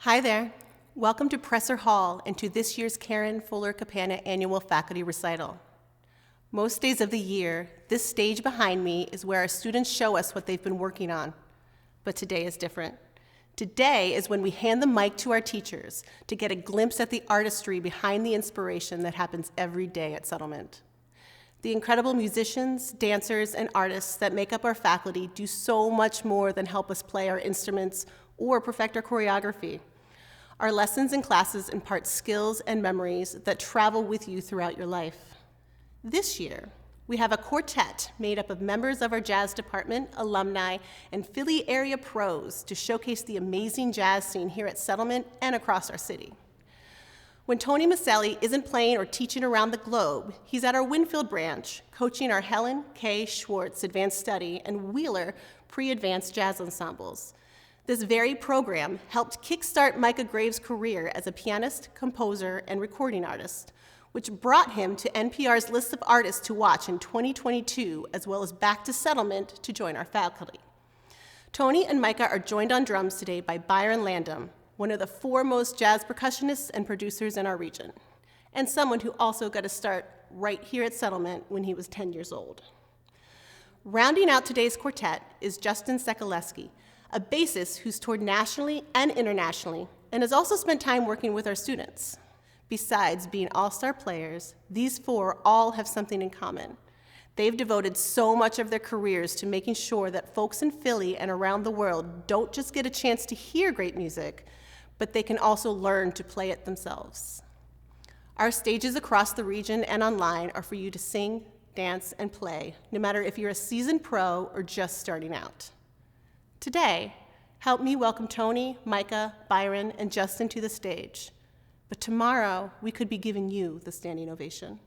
Hi there. Welcome to Presser Hall and to this year's Karin Capanna Annual Faculty Recital. Most days of the year, this stage behind me is where our students show us what they've been working on. But today is different. Today is when we hand the mic to our teachers to get a glimpse at the artistry behind the inspiration that happens every day at Settlement. The incredible musicians, dancers, and artists that make up our faculty do so much more than help us play our instruments or perfect our choreography. Our lessons and classes impart skills and memories that travel with you throughout your life. This year, we have a quartet made up of members of our jazz department, alumni, and Philly area pros to showcase the amazing jazz scene here at Settlement and across our city. When Tony Maselli isn't playing or teaching around the globe, he's at our Winfield branch, coaching our Helen K. Schwartz Advanced Study and Wheeler Pre-Advanced Jazz Ensembles. This very program helped kickstart Micah Graves' career as a pianist, composer, and recording artist, which brought him to NPR's list of artists to watch in 2022, as well as back to Settlement to join our faculty. Tony and Micah are joined on drums today by Byron Landum, one of the foremost jazz percussionists and producers in our region, and someone who also got a start right here at Settlement when he was 10 years old. Rounding out today's quartet is Justin Sekaleski, a bassist who's toured nationally and internationally and has also spent time working with our students. Besides being all-star players, these four all have something in common. They've devoted so much of their careers to making sure that folks in Philly and around the world don't just get a chance to hear great music, but they can also learn to play it themselves. Our stages across the region and online are for you to sing, dance, and play, no matter if you're a seasoned pro or just starting out. Today, help me welcome Tony, Micah, Byron, and Justin to the stage. But tomorrow, we could be giving you the standing ovation.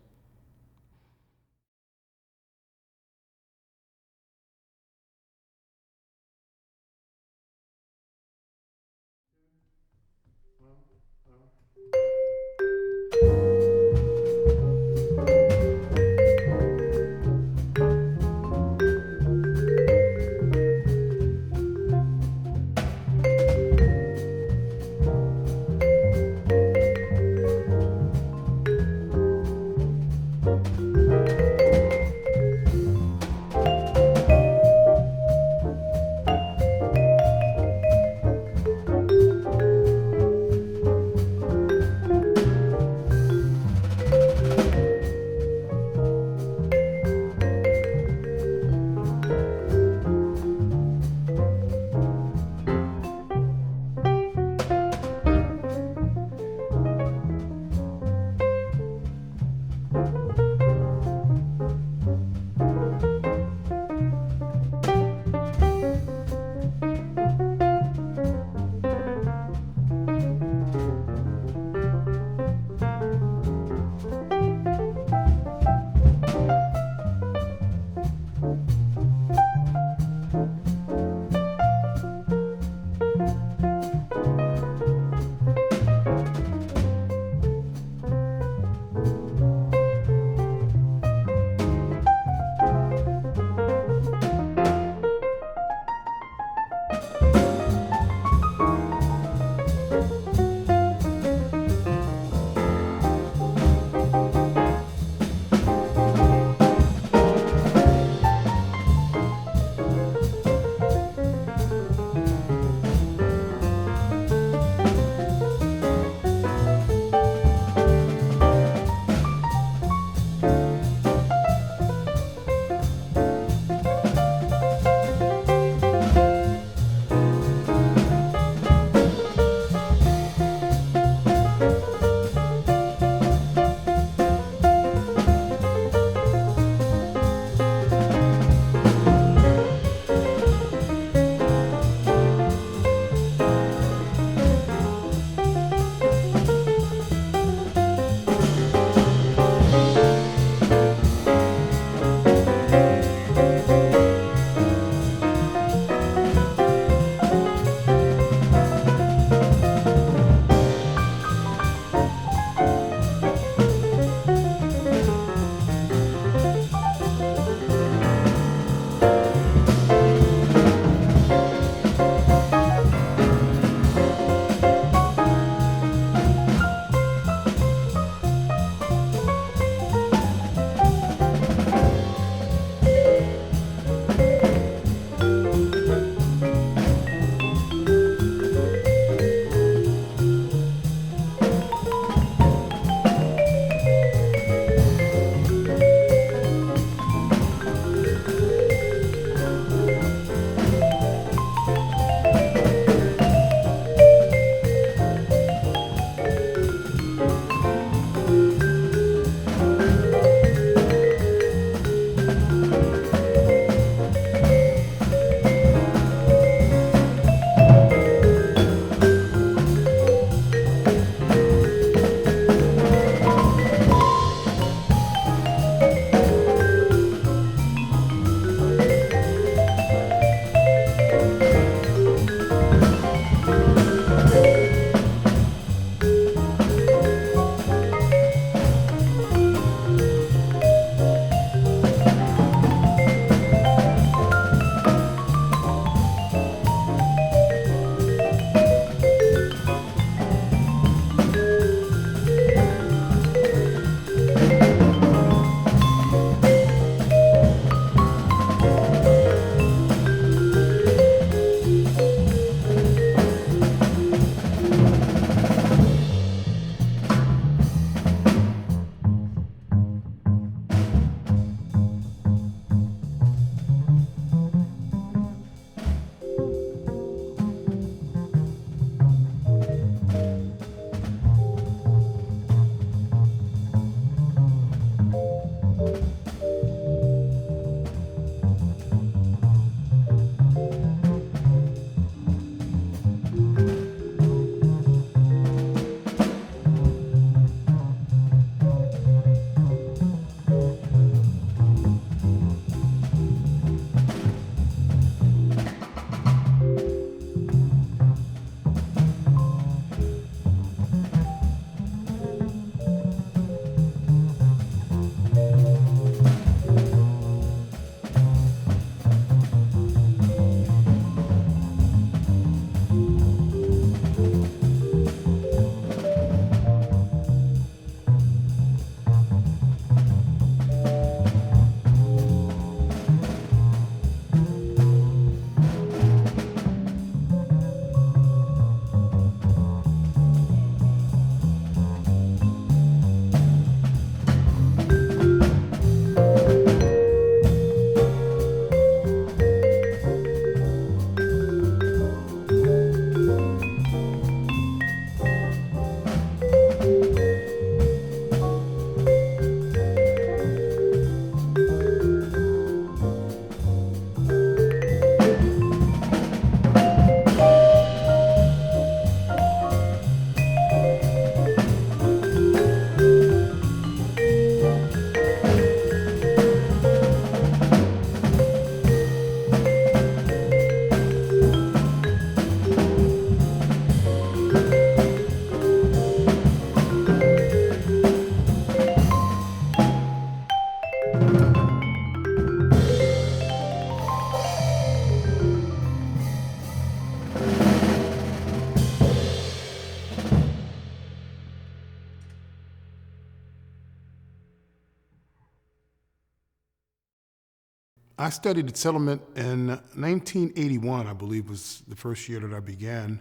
I studied at Settlement in 1981, I believe was the first year that I began.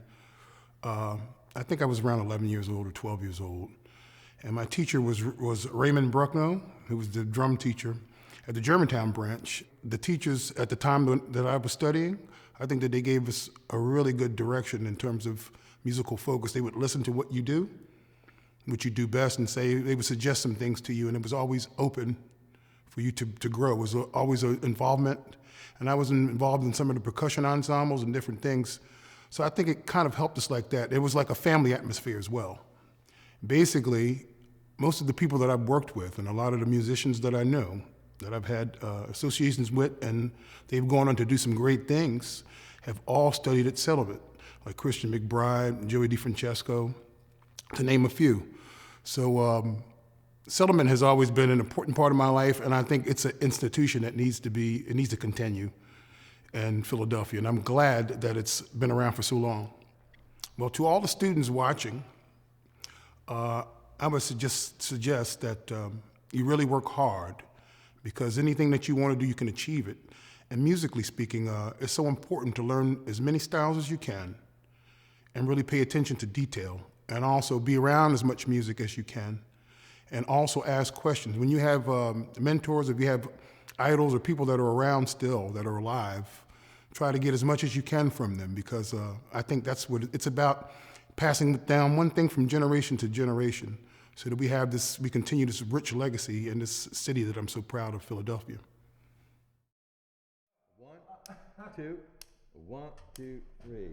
I think I was around 11 years old or 12 years old. And my teacher was Raymond Bruckno, who was the drum teacher at the Germantown branch. The teachers at the time that I was studying, I think that they gave us a really good direction in terms of musical focus. They would listen to what you do best, and they would suggest some things to you, and it was always open for you to grow. It was always an involvement, and I was involved in some of the percussion ensembles and different things. So I think it kind of helped us like that. It was like a family atmosphere as well. Basically, most of the people that I've worked with and a lot of the musicians that I know, that I've had associations with, and they've gone on to do some great things, have all studied at Settlement, like Christian McBride, Joey DeFrancesco, to name a few. So Settlement has always been an important part of my life, and I think it's an institution that needs to continue in Philadelphia, and I'm glad that it's been around for so long. Well, to all the students watching, I would suggest that you really work hard, because anything that you want to do, you can achieve it. And musically speaking, it's so important to learn as many styles as you can and really pay attention to detail, and also be around as much music as you can, and also ask questions. When you have mentors, if you have idols or people that are around still, that are alive, try to get as much as you can from them, because I think that's what it's about, passing down one thing from generation to generation, so that we continue this rich legacy in this city that I'm so proud of, Philadelphia. 1, 2, 1, 2, 3.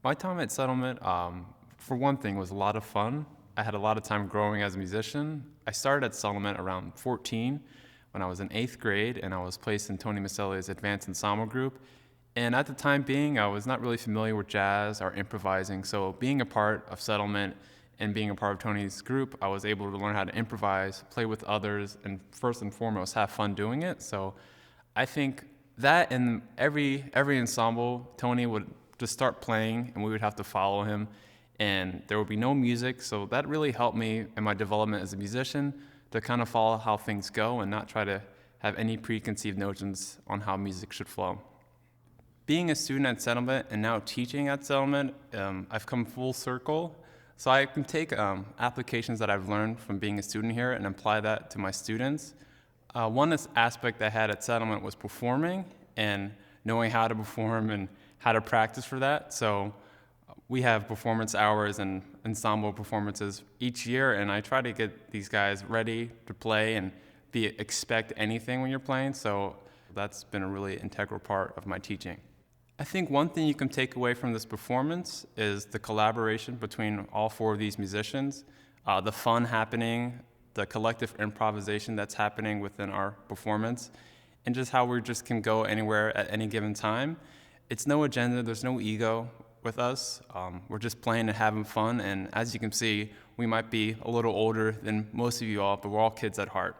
My time at Settlement, for one thing, was a lot of fun. I had a lot of time growing as a musician. I started at Settlement around 14 when I was in 8th grade, and I was placed in Tony Maselli's advanced ensemble group. And at the time being, I was not really familiar with jazz or improvising, so being a part of Settlement and being a part of Tony's group, I was able to learn how to improvise, play with others, and first and foremost, have fun doing it. So I think that in every ensemble, Tony would just start playing, and we would have to follow him, and there would be no music, so that really helped me in my development as a musician to kind of follow how things go and not try to have any preconceived notions on how music should flow. Being a student at Settlement and now teaching at Settlement, I've come full circle. So I can take applications that I've learned from being a student here and apply that to my students. One aspect I had at Settlement was performing and knowing how to perform and how to practice for that. So we have performance hours and ensemble performances each year, and I try to get these guys ready to play and expect anything when you're playing. So that's been a really integral part of my teaching. I think one thing you can take away from this performance is the collaboration between all 4 of these musicians, the fun happening, the collective improvisation that's happening within our performance, and just how we just can go anywhere at any given time. It's no agenda, there's no ego with us. We're just playing and having fun, and as you can see, we might be a little older than most of you all, but we're all kids at heart.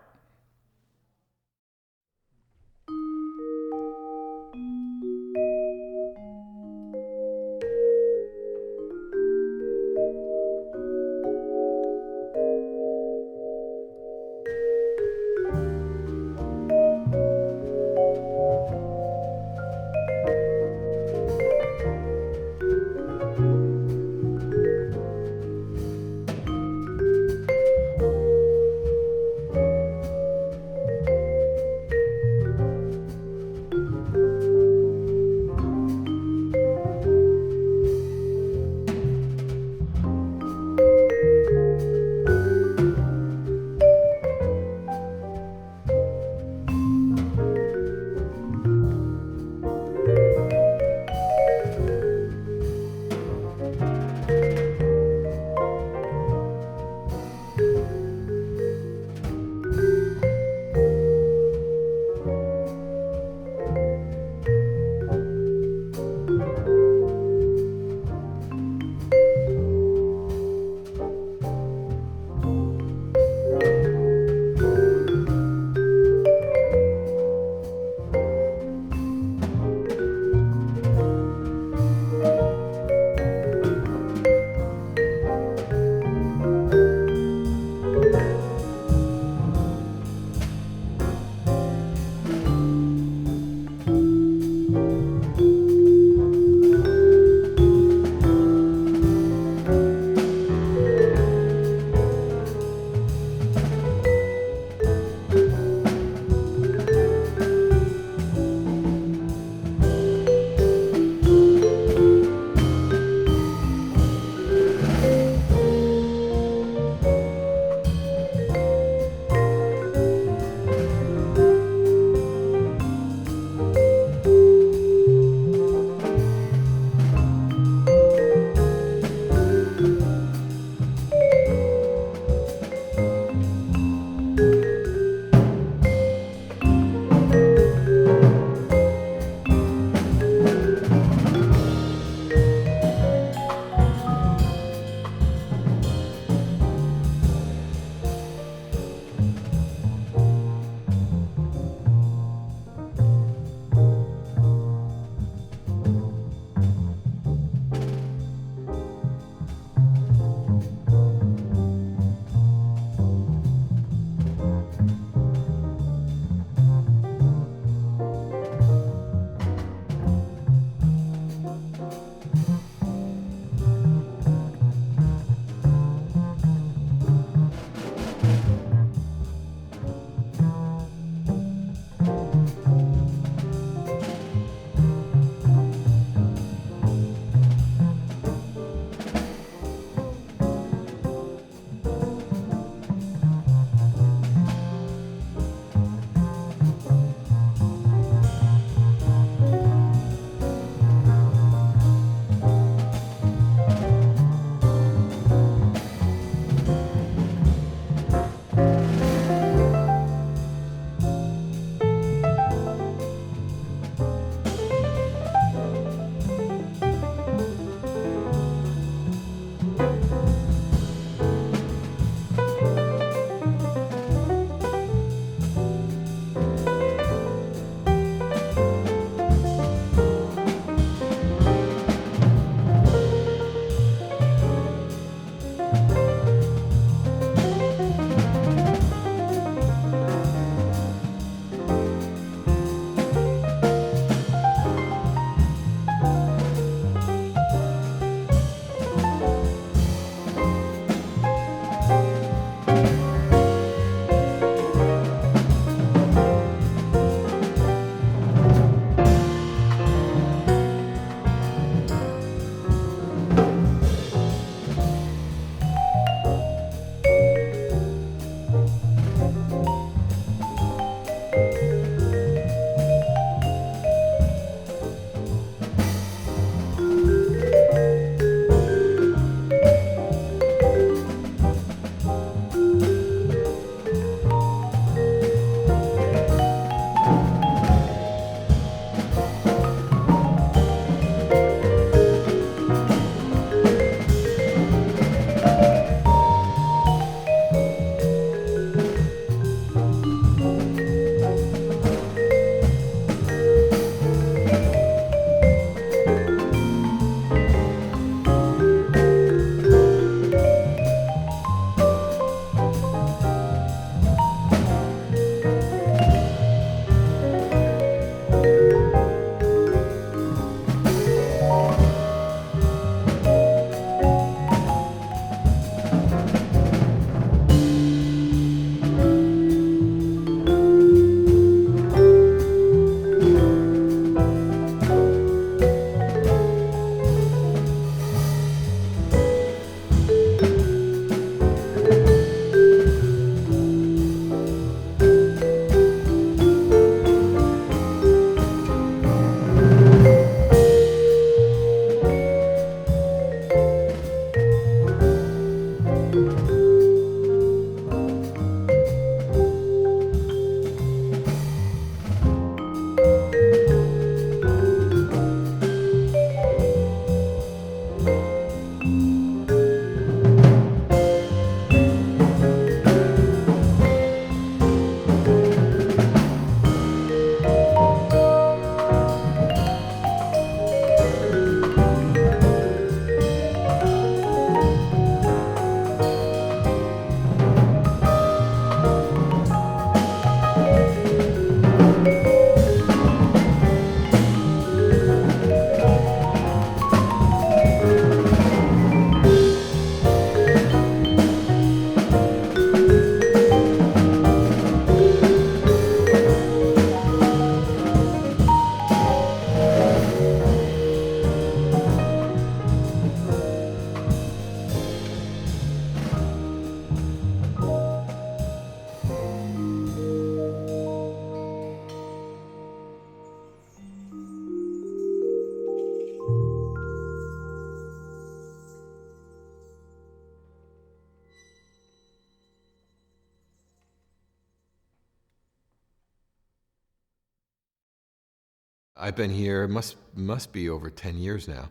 I've been here, must be over 10 years now.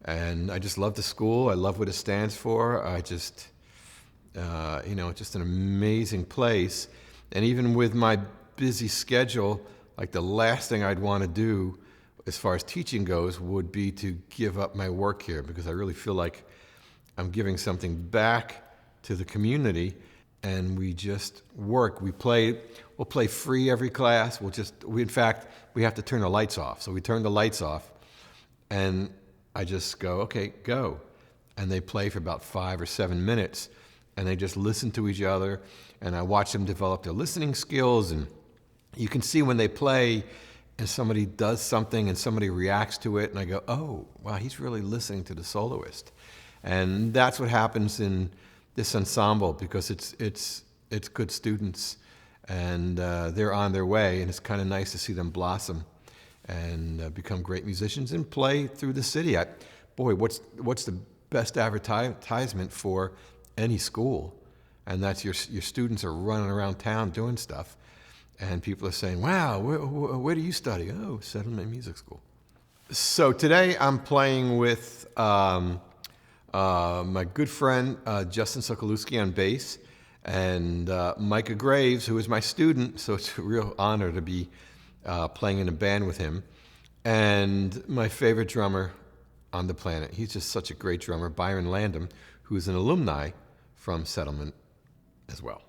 And I just love the school. I love what it stands for. I just, it's just an amazing place. And even with my busy schedule, like the last thing I'd want to do as far as teaching goes would be to give up my work here, because I really feel like I'm giving something back to the community. And we just work. We'll play free every class. In fact, we have to turn the lights off. So we turn the lights off, and I just go, okay, go. And they play for about 5 or 7 minutes, and they just listen to each other, and I watch them develop their listening skills. And you can see when they play and somebody does something and somebody reacts to it, and I go, oh, wow, he's really listening to the soloist. And that's what happens in this ensemble, because it's good students, and they're on their way, and it's kind of nice to see them blossom and become great musicians and play through the city. What's the best advertisement for any school? And that's your students are running around town doing stuff, and people are saying, wow, where do you study? Oh, Settlement Music School. So today I'm playing with my good friend Justin Sokolowski on bass, and Micah Graves, who is my student, so it's a real honor to be playing in a band with him, and my favorite drummer on the planet. He's just such a great drummer, Byron Landum, who's an alumni from Settlement as well.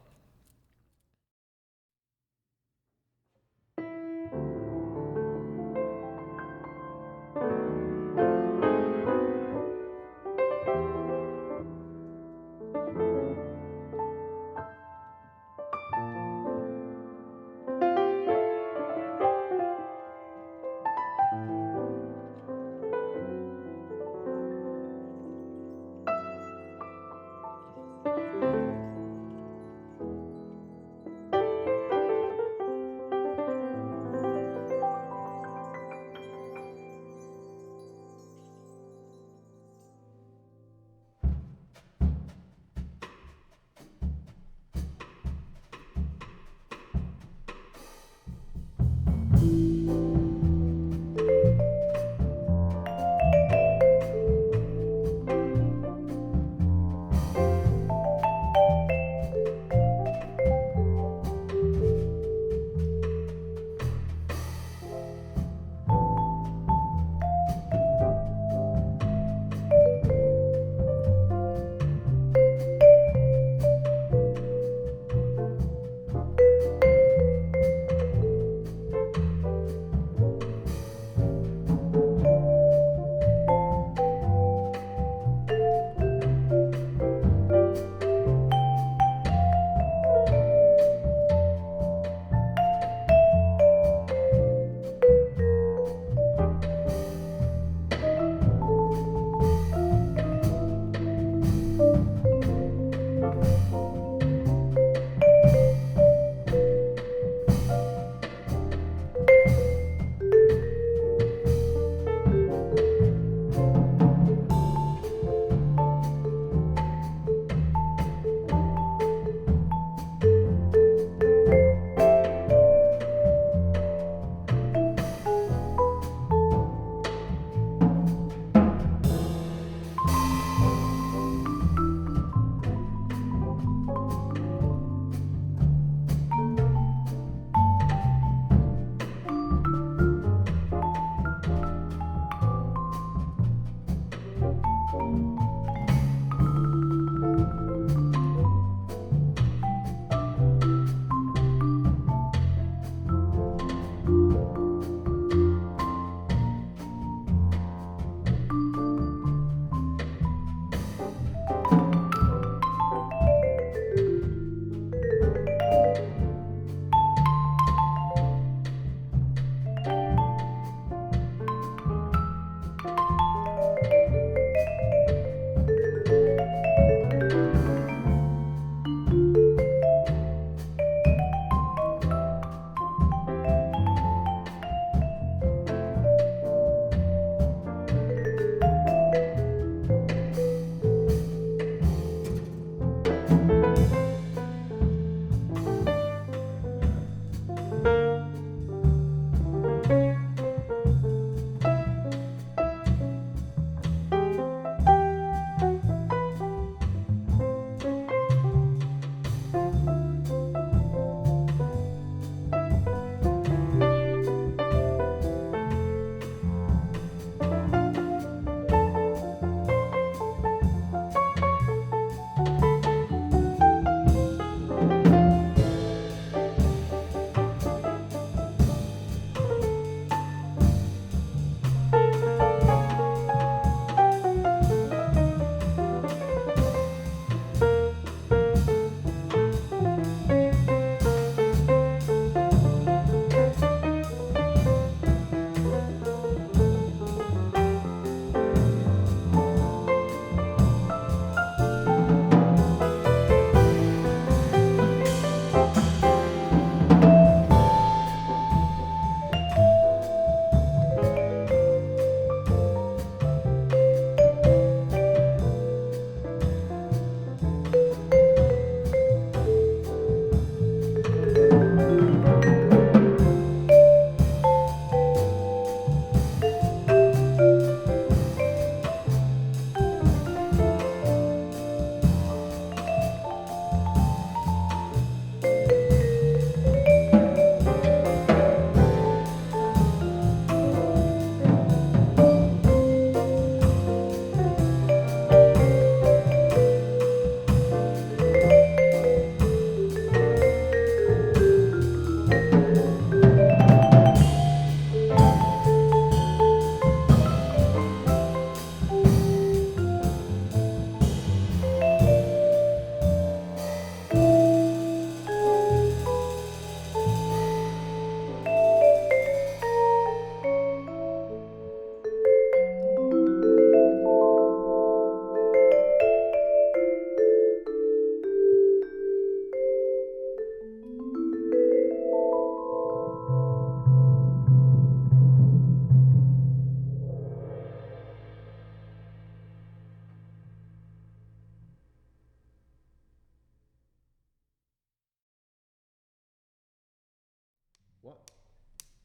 1,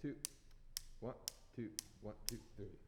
2, 1, 2, 1, 2, 3.